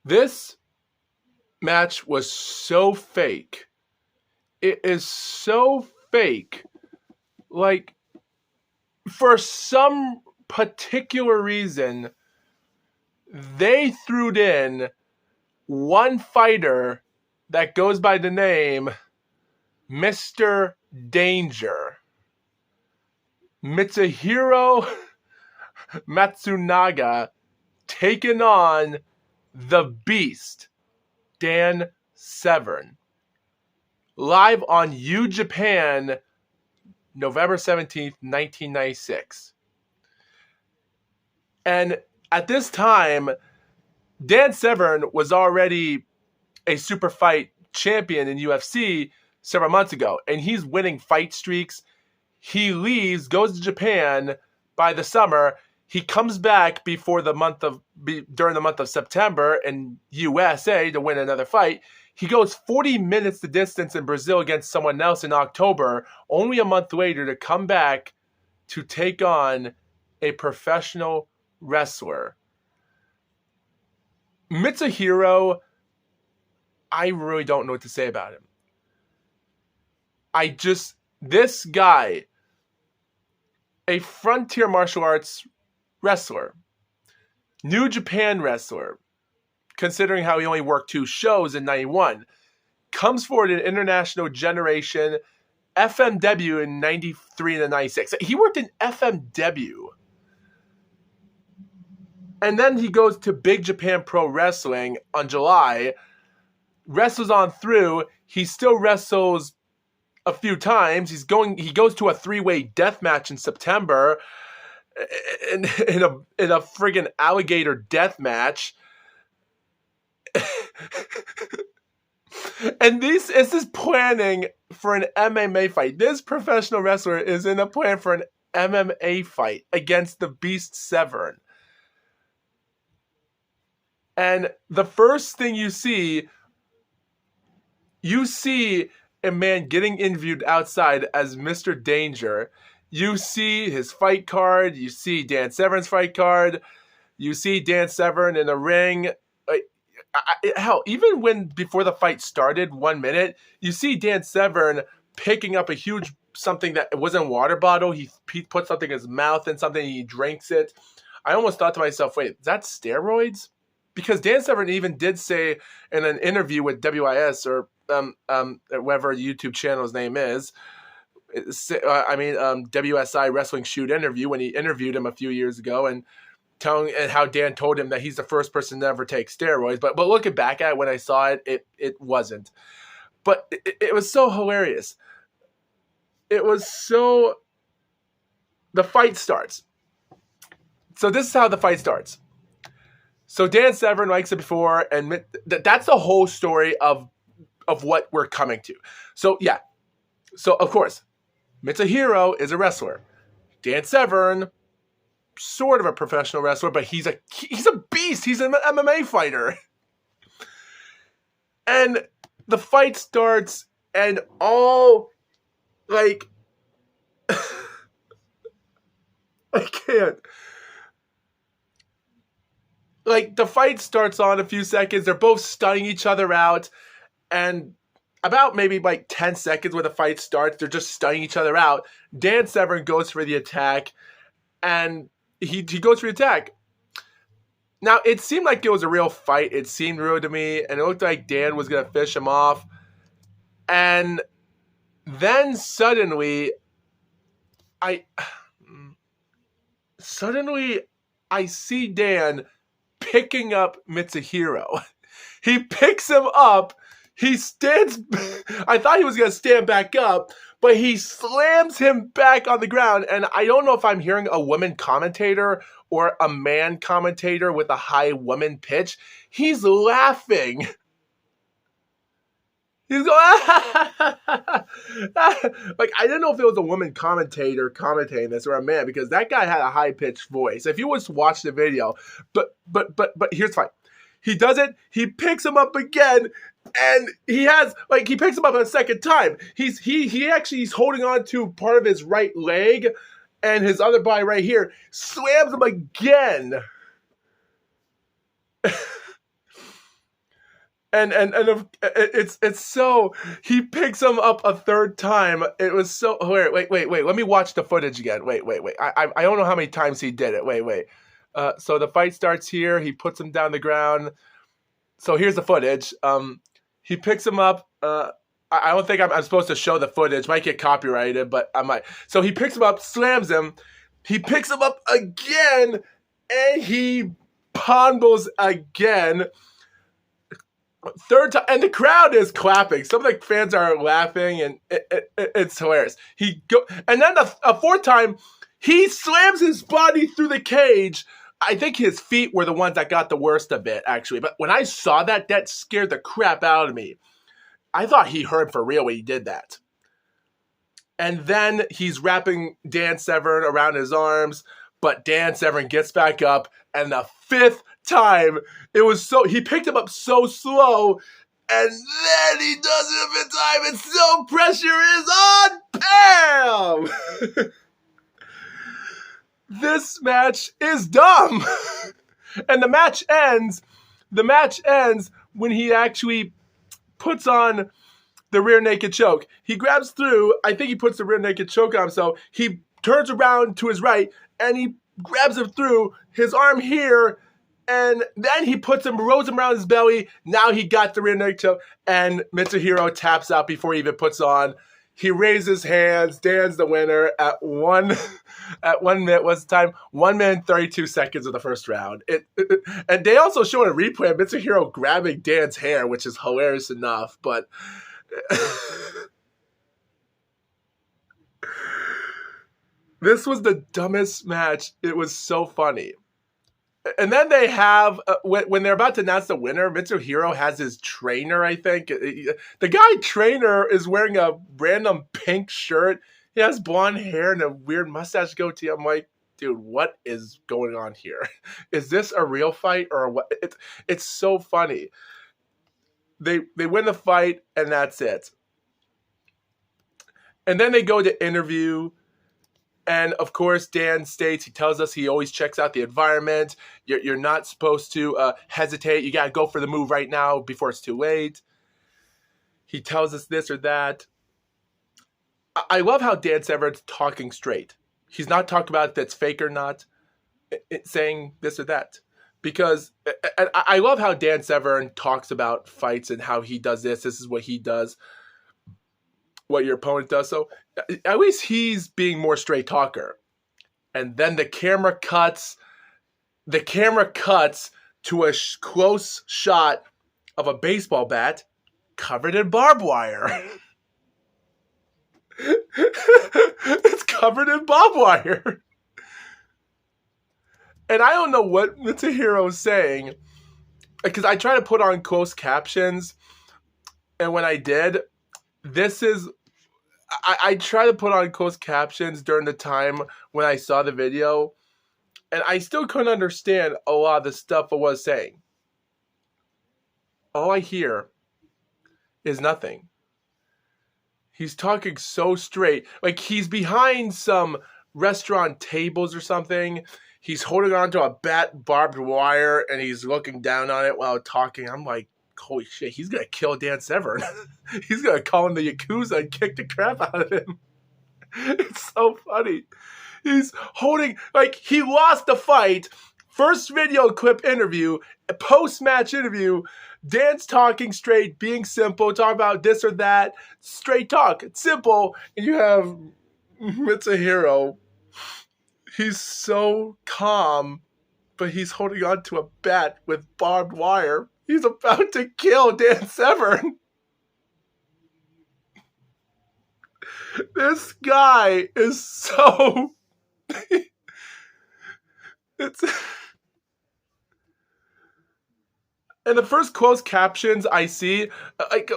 This match was so fake. It is so fake. Like, for some particular reason, they threw in one fighter that goes by the name Mr. Danger. Mitsuhiro Matsunaga taking on the Beast, Dan Severn. Live on U Japan, November 17th, 1996. And at this time, Dan Severn was already a super fight champion in UFC several months ago, and he's winning fight streaks. He leaves, goes to Japan by the summer. He comes back during the month of September in USA to win another fight. He goes 40 minutes the distance in Brazil against someone else in October, only a month later to come back to take on a professional wrestler. Mitsuhiro, I really don't know what to say about him. This guy, a frontier martial arts wrestler, New Japan wrestler, considering how he only worked 2 shows in 91, comes forward in International Generation, FMW in 93 and 96. He worked in FMW. And then he goes to Big Japan Pro Wrestling on July, wrestles on through. He still wrestles a few times. He goes to a 3-way death match in September in a friggin' alligator death match. And this is planning for an MMA fight. This professional wrestler is in a plan for an MMA fight against the Beast Severn. And the first thing you see a man getting interviewed outside as Mr. Danger. You see his fight card. You see Dan Severn's fight card. You see Dan Severn in the ring. Hell, even before the fight started, 1 minute, you see Dan Severn picking up a huge something that wasn't a water bottle. He put something in his mouth and something, he drinks it. I almost thought to myself, wait, is that steroids? Because Dan Severn even did say in an interview with WIS or whatever YouTube channel's name is, WSI Wrestling Shoot interview, when he interviewed him a few years ago, and telling how Dan told him that he's the first person to ever take steroids. But looking back at it, when I saw it, it wasn't. But it was so hilarious. The fight starts. So this is how the fight starts. So Dan Severn, like I said before, and that's the whole story of what we're coming to. So yeah. So of course, Mitsuhiro is a wrestler. Dan Severn, sort of a professional wrestler, but he's a beast. He's an MMA fighter. And the fight starts, and all I can't. The fight starts on a few seconds. They're both stunning each other out. And about maybe 10 seconds when the fight starts, they're just stunning each other out. Dan Severn goes for the attack. And he goes for the attack. Now, it seemed like it was a real fight. It seemed real to me. And it looked like Dan was going to fish him off. And then suddenly, I see Dan picking up Mitsuhiro. He picks him up. He stands. I thought he was going to stand back up, but he slams him back on the ground. And I don't know if I'm hearing a woman commentator or a man commentator with a high woman pitch. He's laughing. He's going, I didn't know if it was a woman commentator commentating this or a man, because that guy had a high-pitched voice. If you was to watch the video, but here's fine. He does it. He picks him up again, and he picks him up a second time. He's holding on to part of his right leg, and his other body right here slams him again. it's so, he picks him up a third time. It was so wait. Let me watch the footage again. Wait. I don't know how many times he did it. Wait. So the fight starts here. He puts him down the ground. So here's the footage. He picks him up. I don't think I'm supposed to show the footage. Might get copyrighted, but I might. So he picks him up, slams him. He picks him up again, and he pondles again. Third time, and the crowd is clapping. Some of the fans are laughing, and it's hilarious. And then a fourth time, he slams his body through the cage. I think his feet were the ones that got the worst of it, actually. But when I saw that, that scared the crap out of me. I thought he hurt for real when he did that. And then he's wrapping Dan Severn around his arms, but Dan Severn gets back up, and the fifth time, he picked him up so slow, and then he does it a fifth time, and so pressure is on Pam! This match is dumb! And the match ends when he actually puts on the rear naked choke. He grabs through, I think he puts the rear naked choke on himself. He turns around to his right, and he grabs him through his arm here, and then he rolls him around his belly. Now he got the rear naked choke, and Mitsuhiro taps out before he even puts on. He raises hands. Dan's the winner at 1 minute. What's the time? 1 minute 32 seconds of the first round. And they also show a replay of Mitsuhiro grabbing Dan's hair, which is hilarious enough. But this was the dumbest match. It was so funny. And then they have, when they're about to announce the winner, Mitsuhiro has his trainer, I think. The guy trainer is wearing a random pink shirt. He has blonde hair and a weird mustache goatee. I'm like, dude, what is going on here? Is this a real fight or what? It's so funny. They win the fight, and that's it. And then they go to interview. And, of course, Dan states, he tells us he always checks out the environment. You're not supposed to hesitate. You got to go for the move right now before it's too late. He tells us this or that. I love how Dan Severn's talking straight. He's not talking about if it's fake or not, saying this or that. Because I love how Dan Severn talks about fights and how he does this. This is what he does. What your opponent does. So at least he's being more straight talker. And then the camera cuts to a close shot of a baseball bat covered in barbed wire. It's covered in barbed wire. And I don't know what Mitsuhiro's saying, because I try to put on closed captions, and when I did, I try to put on closed captions during the time when I saw the video, and I still couldn't understand a lot of the stuff I was saying. All I hear is nothing. He's talking so straight. Like he's behind some restaurant tables or something. He's holding onto a barbed wire, and he's looking down on it while talking. I'm like, holy shit, he's going to kill Dan Severn. He's going to call him the Yakuza and kick the crap out of him. It's so funny. He's holding, like, he lost the fight. First video clip interview, post-match interview, Dan's talking straight, being simple, talking about this or that. Straight talk. It's simple. And you have Mitsuhiro. He's so calm, but he's holding on to a bat with barbed wire. He's about to kill Dan Severn. This guy is so... And the first closed captions I see,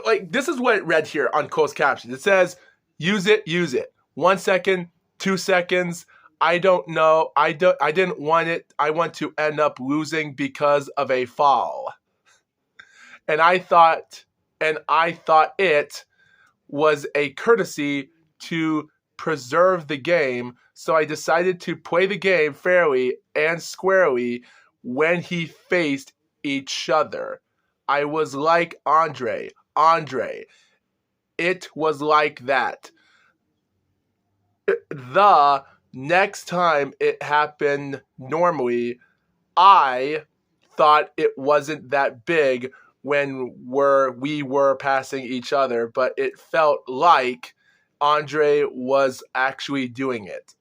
like this is what it read here on closed captions. It says, use it. 1 second, 2 seconds. I don't know. I didn't want it. I want to end up losing because of a fall. And I thought it was a courtesy to preserve the game. So I decided to play the game fairly and squarely when he faced each other. I was like Andre. It was like that. The next time it happened normally, I thought it wasn't that big when we were passing each other, but it felt like Andre was actually doing it.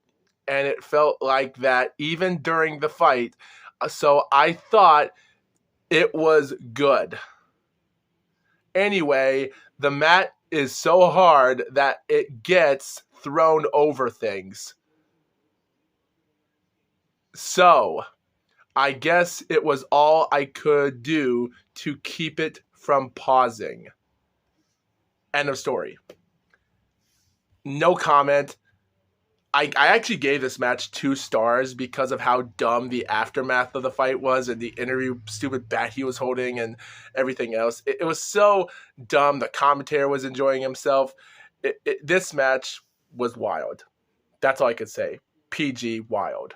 And it felt like that even during the fight. So I thought it was good. Anyway, the mat is so hard that it gets thrown over things. So, I guess it was all I could do to keep it from pausing. End of story. No comment. I actually gave this match 2 stars because of how dumb the aftermath of the fight was and the interview stupid bat he was holding and everything else. It was so dumb. The commentator was enjoying himself. This match was wild. That's all I could say. PG wild.